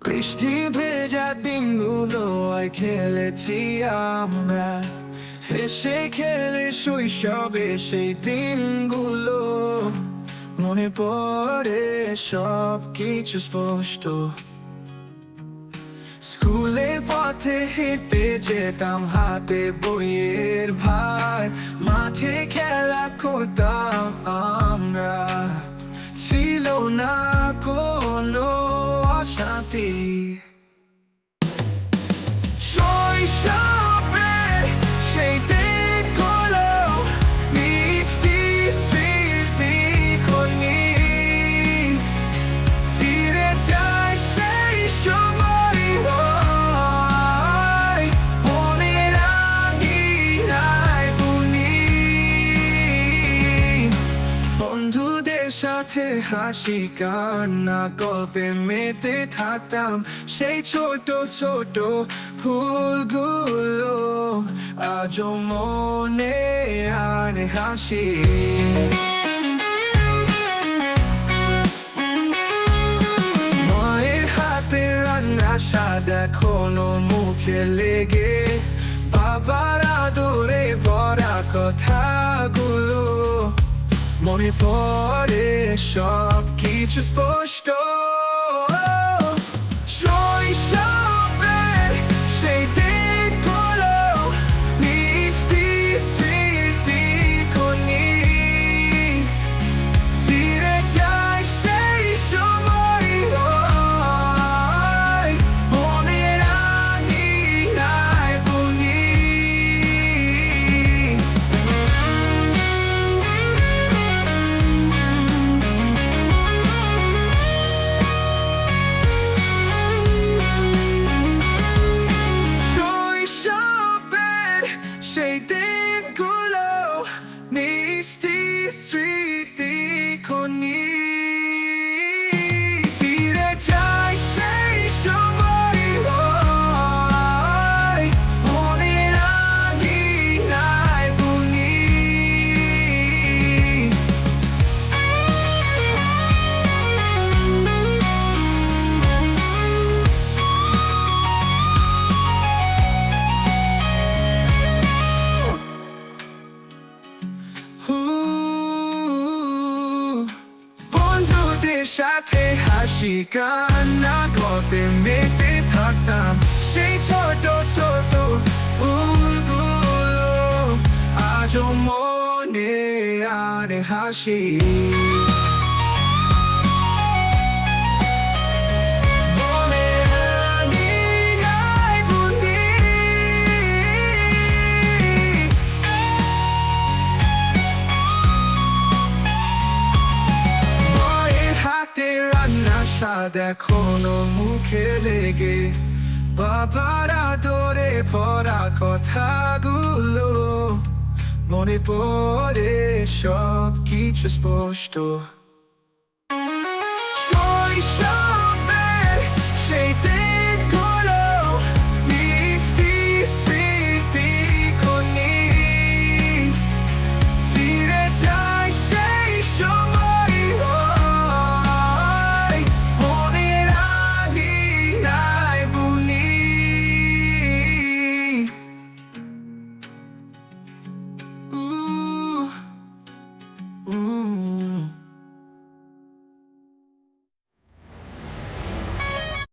বৃষ্টি ভেজা দিনগুলো খেলেছি আমরা, হেসে খেলে শৈশবে সেই দিনগুলো মনে পড়ে সব কিছু স্পষ্ট। স্কুলের পথে হেঁটে যেতাম হাতে বইয়ের ভার, মাঠে খেলা করতাম আমরা, ছিল না কোনো অশান্তি। শৈশবের সেই দিনগুলো মিষ্টি স্মৃতিগুলি ফিরে যায় সেই সময়, মনের আঙিনায় বুনি। বন্ধুদের সাথে হাসি কান্না গল্পে মেতে থাকতাম, সেই ছোট ছোট ভুলগুলো আজও মনে আনে হাসি। মায়ের হাতে রান্না স্বাদ এখনো মুখে লেগে, বাবার আদরে ভরা কথাগুলো মনে পড়ে সব কিছু স্পষ্ট। শৈশবের সেই দিনগুলো মিষ্টি স্মৃতিগুলি ফিরে যায় সেই সময়, মনের আঙিনায় বুনি। সেই দিনগুলো মিষ্টি স্মৃতিগুলি ফিরে যায় সেই সময়, মনের আঙিনায় বুনি। বন্ধুদের সাথে হাসি কান্না গল্পে মেতে থাকতাম, সেই ছোট ছোট ভুলগুলো আজও মনে আনে হাসি। রান্না স্বাদ এখনো মুখে লেগে, বাবার আদরে ভরা কথাগুলো মনে পড়ে সব কিছু স্পষ্ট। শৈশব